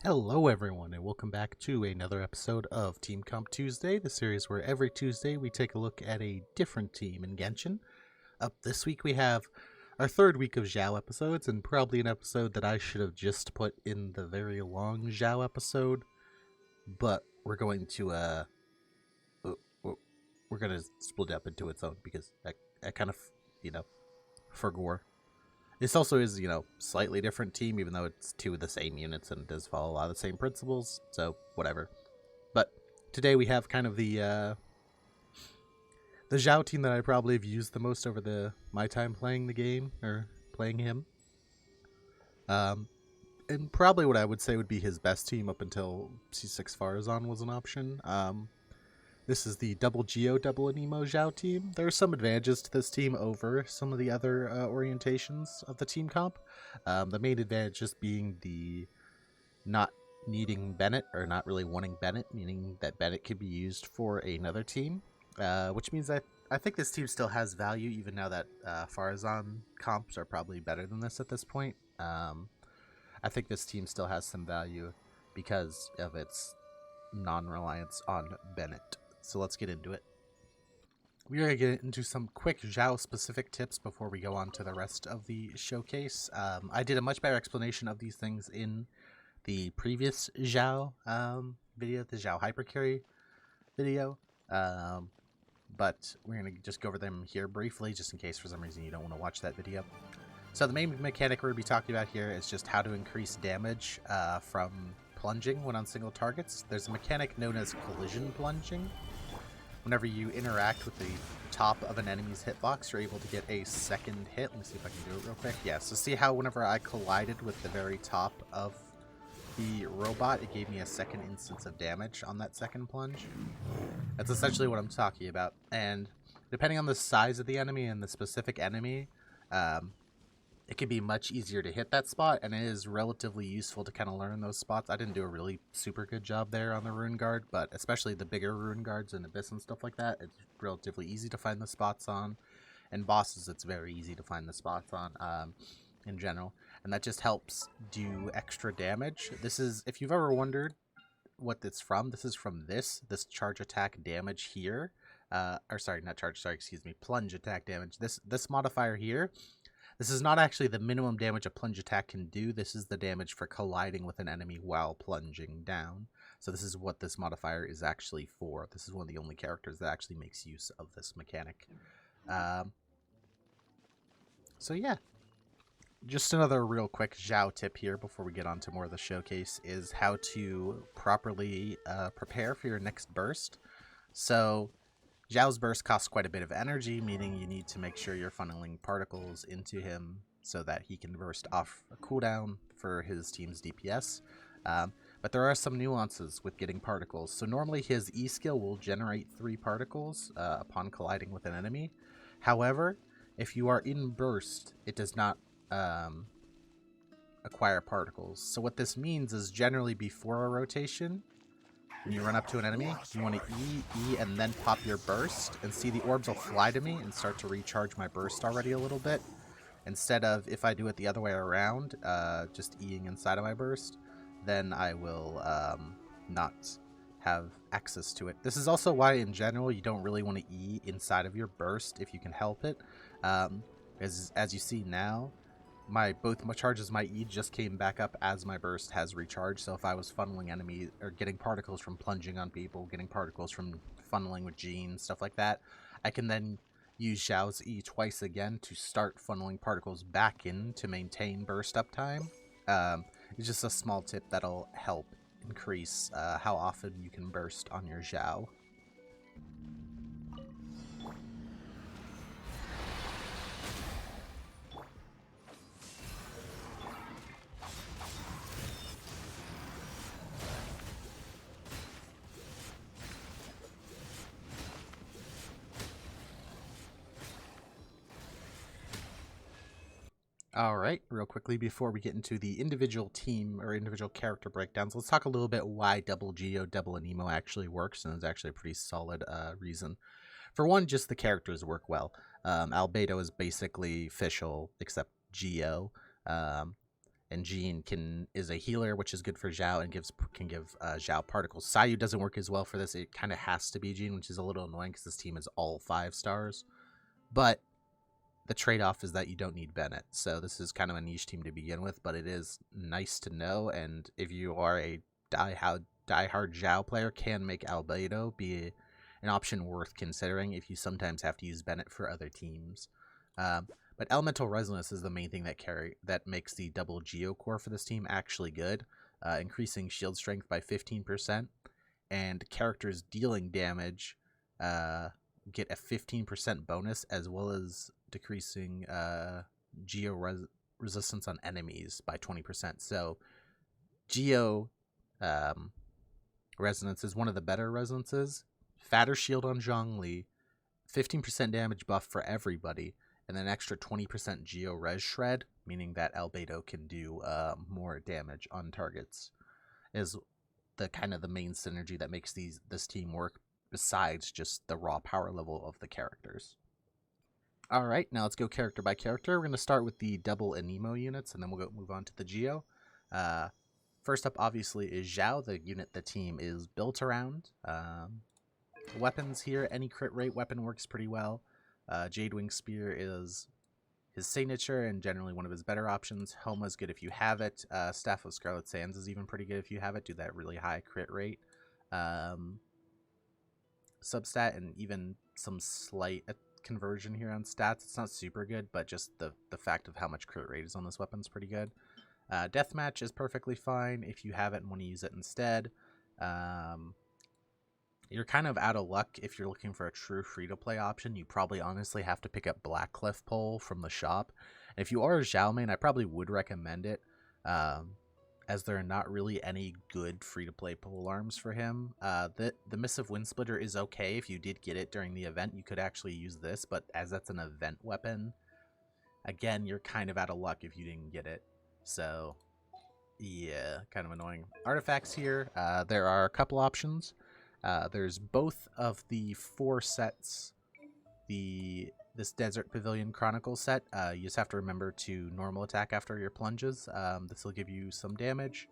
Hello, everyone, and welcome back to another episode of Team Comp Tuesday, the series where every Tuesday we take a look at a different team in Genshin. Up this week, we have our third week of Xao episodes, and probably an episode that I should have just put in the very long Xao episode, but we're gonna split it up into its own because I kind of, you know, forgot. This also is, slightly different team, even though it's two of the same units and it does follow a lot of the same principles, so whatever. But today we have kind of the Zhao team that I probably have used the most over my time playing the game, or playing him. Um, and probably what I would say would be his best team up until C6 Farazan was an option. This is the double Geo, double Anemo Zhao team. There are some advantages to this team over some of the other orientations of the team comp. The main advantage just being the not needing Bennet, or not really wanting Bennet, meaning that Bennet could be used for another team, which means I think this team still has value, even now that Farazan comps are probably better than this at this point. I think this team still has some value because of its non-reliance on Bennet. So let's get into it. We're going to get into some quick Zhao-specific tips before we go on to the rest of the showcase. I did a much better explanation of these things in the previous Xao video, the Xao Hypercarry video, but we're going to just go over them here briefly, just in case for some reason you don't want to watch that video. So the main mechanic we're going to be talking about here is just how to increase damage from plunging when on single targets. There's a mechanic known as collision plunging. Whenever you interact with the top of an enemy's hitbox, you're able to get a second hit. Let me see if I can do it real quick. Yeah, so see how whenever I collided with the very top of the robot, it gave me a second instance of damage on that second plunge? That's essentially what I'm talking about. And depending on the size of the enemy and the specific enemy, it can be much easier to hit that spot, and it is relatively useful to kind of learn those spots. I didn't do a really super good job there on the Rune Guard, but especially the bigger Rune Guards and Abyss and stuff like that, it's relatively easy to find the spots on. And bosses, it's very easy to find the spots on in general. And that just helps do extra damage. This is, if you've ever wondered what it's from, this is from this charge attack damage here. Or sorry, not charge, sorry, excuse me, plunge attack damage. This modifier here, this is not actually the minimum damage a plunge attack can do. This is the damage for colliding with an enemy while plunging down. So this is what this modifier is actually for. This is one of the only characters that actually makes use of this mechanic. So yeah, just another real quick Zhao tip here before we get on to more of the showcase is how to properly prepare for your next burst. So Zhao's burst costs quite a bit of energy, meaning you need to make sure you're funneling particles into him so that he can burst off a cooldown for his team's DPS. But there are some nuances with getting particles. So normally his E skill will generate 3 particles upon colliding with an enemy. However, if you are in burst, it does not acquire particles. So what this means is generally before a rotation, when you run up to an enemy, you want to E, and then pop your burst, and see the orbs will fly to me and start to recharge my burst already a little bit. Instead of, if I do it the other way around, just Eing inside of my burst, then I will not have access to it. This is also why, in general, you don't really want to E inside of your burst if you can help it. As you see now, both my charges, my E just came back up as my burst has recharged. So if I was funneling enemies or getting particles from plunging on people, getting particles from funneling with Jean, stuff like that, I can then use Zhao's E twice again to start funneling particles back in to maintain burst uptime. It's just a small tip that'll help increase how often you can burst on your Zhao. Alright, real quickly before we get into the individual team or individual character breakdowns, let's talk a little bit why double Geo, double Anemo actually works, and it's actually a pretty solid reason. For one, just the characters work well. Albedo is basically Fischl, except Geo. And Jean is a healer, which is good for Xaio and can give Xaio particles. Xaio doesn't work as well for this. It kind of has to be Jean, which is a little annoying because this team is all 5 stars. But the trade-off is that you don't need Bennet. So this is kind of a niche team to begin with, but it is nice to know. And if you are a diehard Xaio player, can make Albedo be an option worth considering if you sometimes have to use Bennet for other teams. But Elemental Resonance is the main thing that makes the double Geo core for this team actually good, increasing shield strength by 15%, and characters dealing damage get a 15% bonus, as well as decreasing Geo resistance on enemies by 20%. So Geo Resonance is one of the better resonances. Fatter shield on Zhongli, 15% damage buff for everybody, and then extra 20% Geo Res Shred, meaning that Albedo can do more damage on targets, is the kind of the main synergy that makes this team work, besides just the raw power level of the characters. Alright, now let's go character by character. We're going to start with the double Anemo units, and then we'll move on to the Geo. First up, obviously, is Xaio, the unit the team is built around. Weapons here, any crit rate weapon works pretty well. Jadewing Spear is his signature and generally one of his better options. Homa is good if you have it. Staff of Scarlet Sands is even pretty good if you have it. Do that really high crit rate. Substat and even some slight conversion here on stats. It's not super good, but just the fact of how much crit rate is on this weapon is pretty good. Deathmatch is perfectly fine if you have it and want to use it instead. You're kind of out of luck if you're looking for a true free-to-play option. You probably honestly have to pick up Blackcliff Pole from the shop. And if you are a Xaio main, I probably would recommend it, as there are not really any good free-to-play pole arms for him. The Missive Wind Splitter is okay if you did get it during the event. You could actually use this, but as that's an event weapon, again, you're kind of out of luck if you didn't get it. So, yeah, kind of annoying. Artifacts here, there are a couple options. There's both of the 4 sets, this Desert Pavilion Chronicle set. You just have to remember to normal attack after your plunges. This will give you some damage.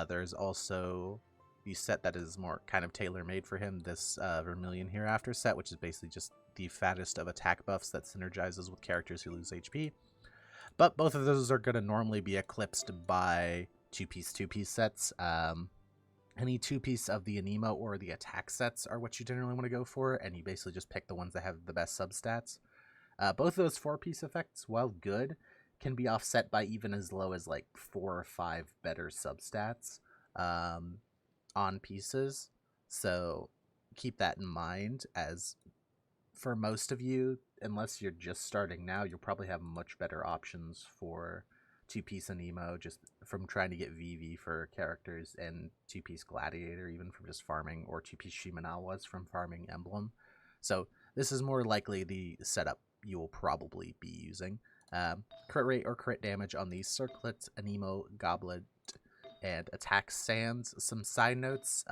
There's also the set that is more kind of tailor-made for him, this Vermilion Hereafter set, which is basically just the fattest of attack buffs that synergizes with characters who lose HP. But both of those are going to normally be eclipsed by two-piece sets. Any 2-piece of the Anemo or the attack sets are what you generally want to go for, and you basically just pick the ones that have the best substats. Both of those 4-piece effects, while good, can be offset by even as low as like 4 or 5 better substats on pieces. So keep that in mind, as for most of you, unless you're just starting now, you'll probably have much better options for 2-piece Anemo just from trying to get VV for characters, and 2-piece Gladiator even from just farming, or 2-piece Shimenawas from farming Emblem. So this is more likely the setup you will probably be using. Crit rate or crit damage on these Circlet, Anemo, Goblet, and Attack Sands. Some side notes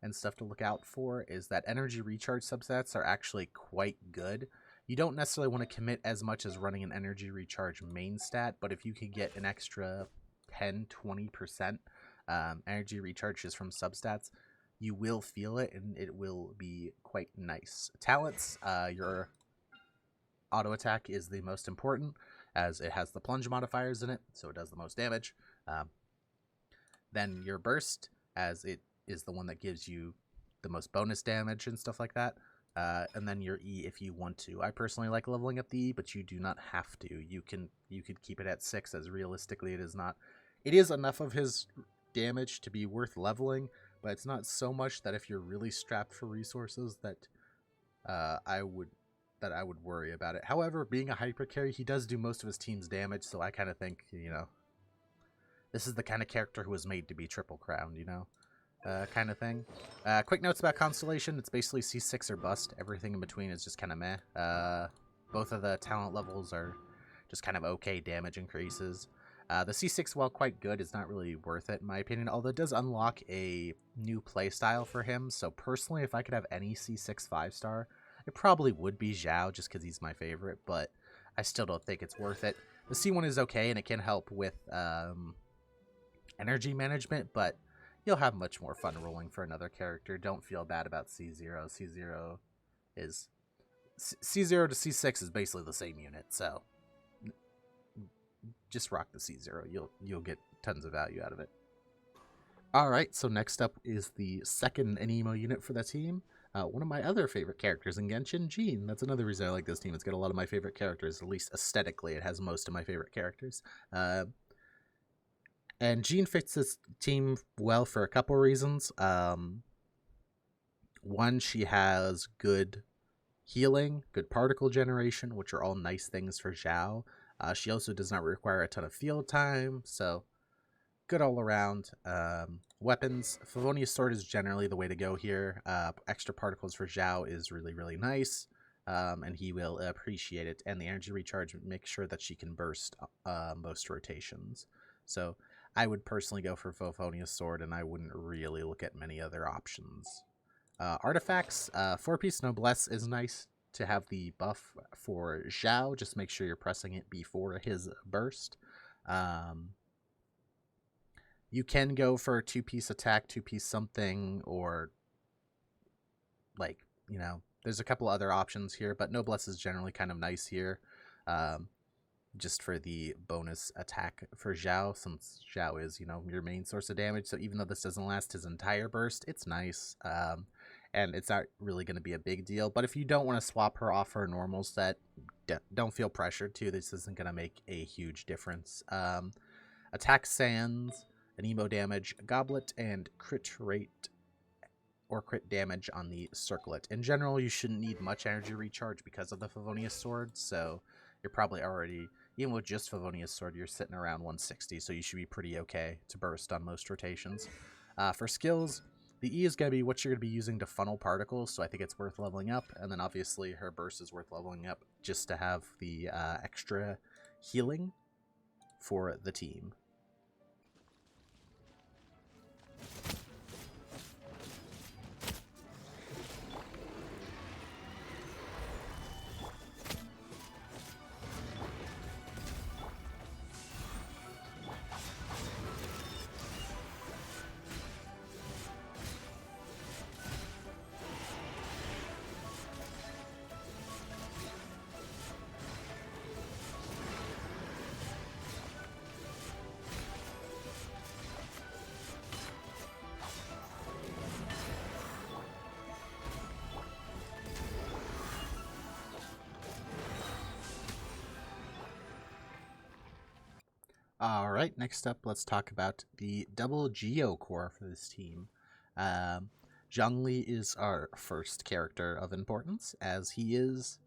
and stuff to look out for is that energy recharge substats are actually quite good. You don't necessarily want to commit as much as running an energy recharge main stat, but if you can get an extra 10-20% energy recharge just from substats, you will feel it, and it will be quite nice. Talents, your auto attack is the most important, as it has the plunge modifiers in it, so it does the most damage. Then your burst, as it is the one that gives you the most bonus damage and stuff like that. And then your E if you want to. I personally like leveling up the E, but you do not have to. You could keep it at 6, as realistically it is not. It is enough of his damage to be worth leveling, but it's not so much that if you're really strapped for resources that I would worry about it. However, being a hyper carry, he does do most of his team's damage, so I kind of think, this is the kind of character who was made to be triple crowned, kind of thing. Quick notes about Constellation. It's basically C6 or bust. Everything in between is just kind of meh. Both of the talent levels are just kind of okay damage increases. The C6, while quite good, is not really worth it in my opinion, although it does unlock a new playstyle for him. So personally, if I could have any C6 5-star, it probably would be Xaio, just because he's my favorite, but I still don't think it's worth it. The C1 is okay, and it can help with energy management, but you'll have much more fun rolling for another character. Don't feel bad about C0. C0 is... C0 to C6 is basically the same unit, so just rock the C0. You'll get tons of value out of it. Alright, so next up is the second Anemo unit for the team. One of my other favorite characters in Genshin, Jean. That's another reason I like this team. It's got a lot of my favorite characters, at least aesthetically. It has most of my favorite characters. And Jean fits this team well for a couple reasons. One, she has good healing, good particle generation, which are all nice things for Xaio. She also does not require a ton of field time, so good all around. Weapons, Favonius Sword is generally the way to go here. Extra particles for Xaio is really, really nice, and he will appreciate it. And the energy recharge makes sure that she can burst most rotations. So I would personally go for Favonius Sword, and I wouldn't really look at many other options. Artifacts, 4-piece Noblesse is nice to have the buff for Xaio. Just make sure you're pressing it before his burst. You can go for 2-piece attack, 2-piece something, or like, there's a couple other options here, but Noblesse is generally kind of nice here. Just for the bonus attack for Xaio, since Xaio is, your main source of damage. So even though this doesn't last his entire burst, it's nice. And it's not really going to be a big deal. But if you don't want to swap her off her normal set, don't feel pressured to. This isn't going to make a huge difference. Attack Sands, Anemo damage, Goblet, and crit rate or crit damage on the Circlet. In general, you shouldn't need much energy recharge because of the Favonius Sword, so you're probably already, even with just Favonius Sword, you're sitting around 160, so you should be pretty okay to burst on most rotations. For skills, the E is going to be what you're going to be using to funnel particles, so I think it's worth leveling up, and then obviously her burst is worth leveling up just to have the extra healing for the team. Alright, next up, let's talk about the double Geo core for this team. Zhongli is our first character of importance, as he is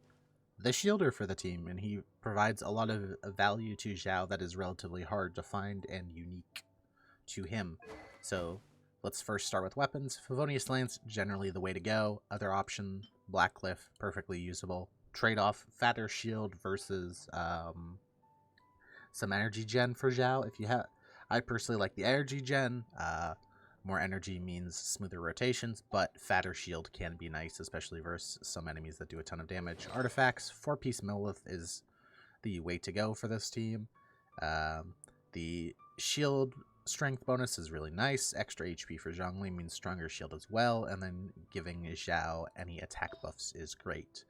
the shielder for the team, and he provides a lot of value to Xaio that is relatively hard to find and unique to him. So let's first start with weapons. Favonius Lance, generally the way to go. Other option, Black Cliff, perfectly usable. Trade-off, fatter shield versus some energy gen for Xaio. I personally like the energy gen. More energy means smoother rotations, but fatter shield can be nice, especially versus some enemies that do a ton of damage. Artifacts, 4-piece Millith is the way to go for this team. The shield strength bonus is really nice. Extra HP for Zhongli means stronger shield as well, and then giving Xaio any attack buffs is great.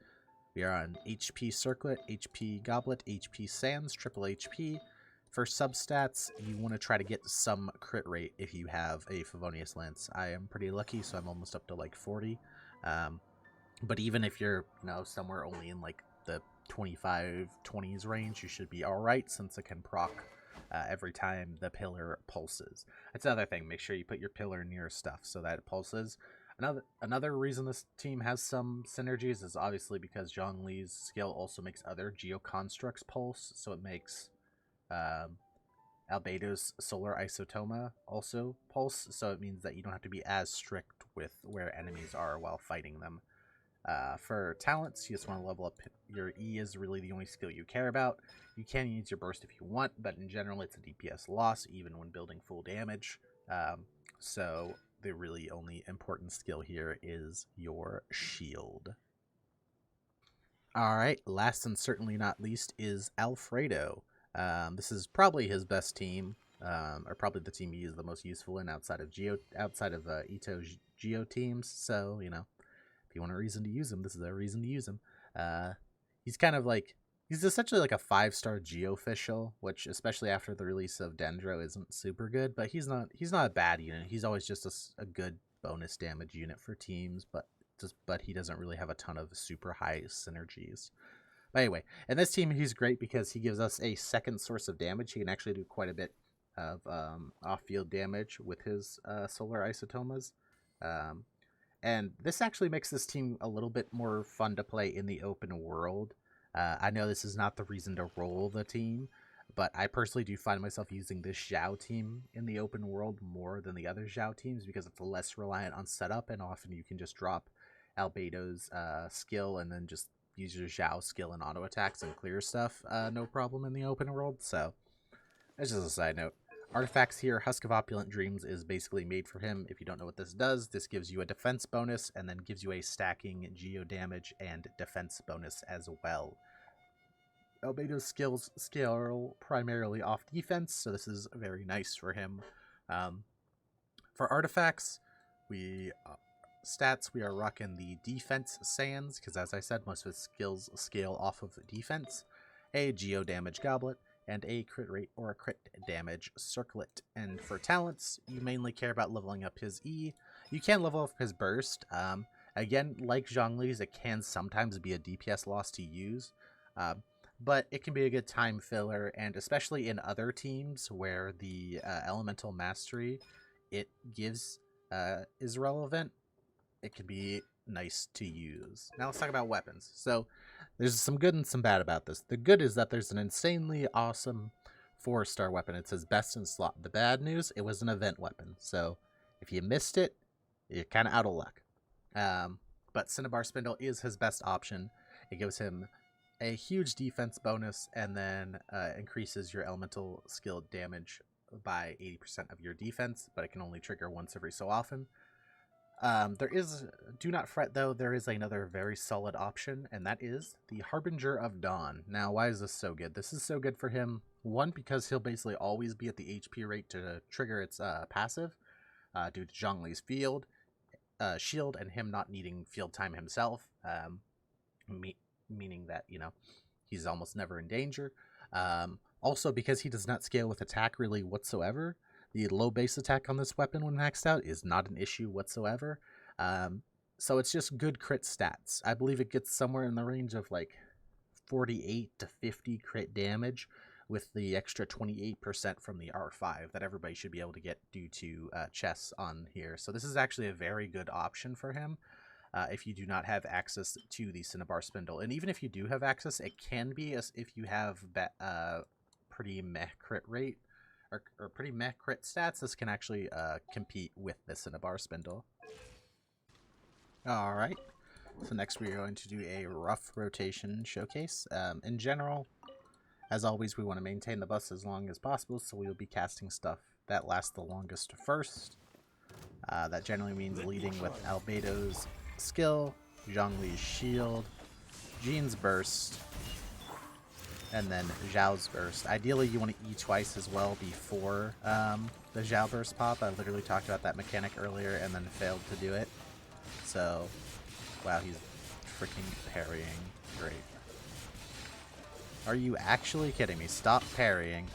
We are on HP Circlet, HP Goblet, HP Sands, triple HP. For substats, you want to try to get some crit rate if you have a Favonius Lance. I am pretty lucky, so I'm almost up to like 40. But even if you're somewhere only in like the 25, 20s range, you should be alright, since it can proc every time the pillar pulses. That's another thing. Make sure you put your pillar near stuff so that it pulses. Another reason this team has some synergies is obviously because Zhongli's skill also makes other geoconstructs pulse, so it makes Albedo's Solar Isotoma also pulse, so it means that you don't have to be as strict with where enemies are while fighting them. For talents, you just want to level up. Your E is really the only skill you care about. You can use your burst if you want, but in general it's a DPS loss even when building full damage. So the really only important skill here is your shield. Alright, last and certainly not least is Alfredo. This is probably his best team, or probably the team he is the most useful in outside of Ito's Geo teams. So, you know, if you want a reason to use him, this is a reason to use him. He's kind of like, he's essentially like a 5-star Geo official, which especially after the release of Dendro isn't super good, but he's not a bad unit. He's always just a good bonus damage unit for teams, but he doesn't really have a ton of super high synergies. But anyway, in this team, he's great because he gives us a second source of damage. He can actually do quite a bit of off-field damage with his solar isotomas. And this actually makes this team a little bit more fun to play in the open world. I know this is not the reason to roll the team, but I personally do find myself using this Xaio team in the open world more than the other Xaio teams because it's less reliant on setup, and often you can just drop Albedo's skill and then just use your Xaio skill and auto attacks and clear stuff no problem in the open world. So that's just a side note. Artifacts here, Husk of Opulent Dreams is basically made for him. If you don't know what this does, this gives you a defense bonus and then gives you a stacking geo damage and defense bonus as well. Albedo's skills scale primarily off defense, so this is very nice for him. For artifacts, stats, we are rocking the defense sands, because as I said, most of his skills scale off of defense. A geo damage goblet, and a crit rate or a crit damage circlet. And for talents, you mainly care about leveling up his E. You can level up his burst. Again, like Zhongli's, it can sometimes be a DPS loss to use, but it can be a good time filler, and especially in other teams where the elemental mastery it gives is relevant, it can be nice to use. Now let's talk about weapons. So there's some good and some bad about this. The good is that there's an insanely awesome 4-star weapon. It says best in slot. The bad news, it was an event weapon. So if you missed it, you're kind of out of luck. But Cinnabar Spindle is his best option. It gives him a huge defense bonus and then increases your elemental skill damage by 80% of your defense, but it can only trigger once every so often. Do not fret though, there is another very solid option, and that is the Harbinger of Dawn. Now, why is this so good? This is so good for him, one, because he'll basically always be at the HP rate to trigger its passive, due to Zhongli's shield and him not needing field time himself, meaning that, you know, he's almost never in danger. Also, because he does not scale with attack really whatsoever, the low base attack on this weapon when maxed out is not an issue whatsoever. So it's just good crit stats. I believe it gets somewhere in the range of like 48 to 50 crit damage with the extra 28% from the R5 that everybody should be able to get due to chests on here. So this is actually a very good option for him if you do not have access to the Cinnabar Spindle. And even if you do have access, it can be as if you have pretty meh crit rate, or pretty meh crit stats. This can actually compete with the Cinnabar Spindle. Alright, so next we are going to do a rough rotation showcase. In general, as always, we want to maintain the bus as long as possible, so we will be casting stuff that lasts the longest first. That generally means leading with Albedo's skill, Zhongli's shield, Jean's burst, and then Zhao's burst. Ideally, you want to E twice as well before the Zhao burst pop. I literally talked about that mechanic earlier and then failed to do it. So, wow, he's freaking parrying. Great. Are you actually kidding me? Stop parrying.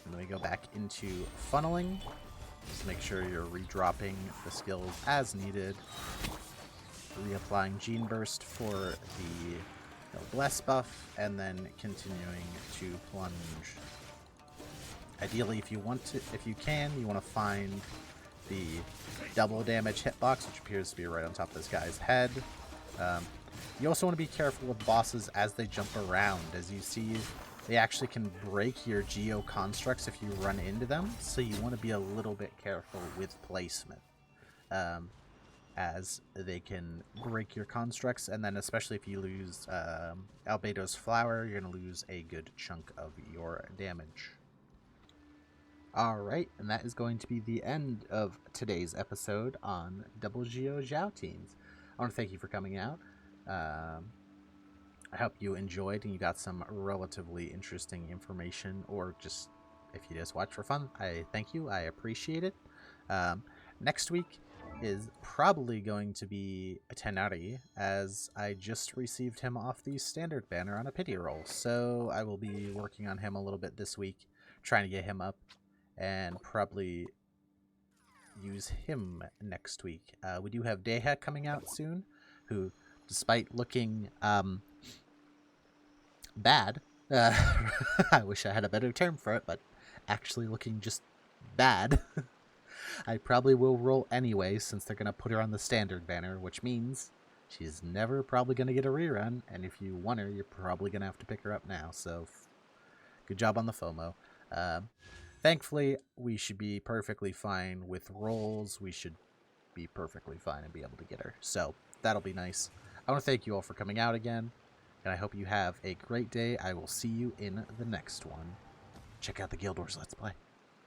And then we go back into funneling. Just make sure you're redropping the skills as needed. Reapplying Gene Burst for the Bless buff, and then continuing to plunge. Ideally, if you can, you want to find the double damage hitbox, which appears to be right on top of this guy's head. You also want to be careful with bosses as they jump around. As you see, they actually can break your Geo constructs if you run into them, so you want to be a little bit careful with placement. As they can break your constructs, and then especially if you lose Albedo's Flower, you're going to lose a good chunk of your damage. Alright, and that is going to be the end of today's episode on Double Geo Zhao teams. I want to thank you for coming out. I hope you enjoyed and you got some relatively interesting information, or just if you just watch for fun, I thank you. I appreciate it. Next week is probably going to be a Tenari, as I just received him off the standard banner on a pity roll. So I will be working on him a little bit this week, trying to get him up, and probably use him next week. We do have Deha coming out soon, who, despite looking bad, I wish I had a better term for it, but actually looking just bad, I probably will roll anyway, since they're going to put her on the standard banner, which means she's never probably going to get a rerun, and if you want her, you're probably going to have to pick her up now, so good job on the FOMO. Thankfully, we should be perfectly fine with rolls. We should be perfectly fine and be able to get her, so that'll be nice. I want to thank you all for coming out again, and I hope you have a great day. I will see you in the next one. Check out the Guild Wars Let's Play.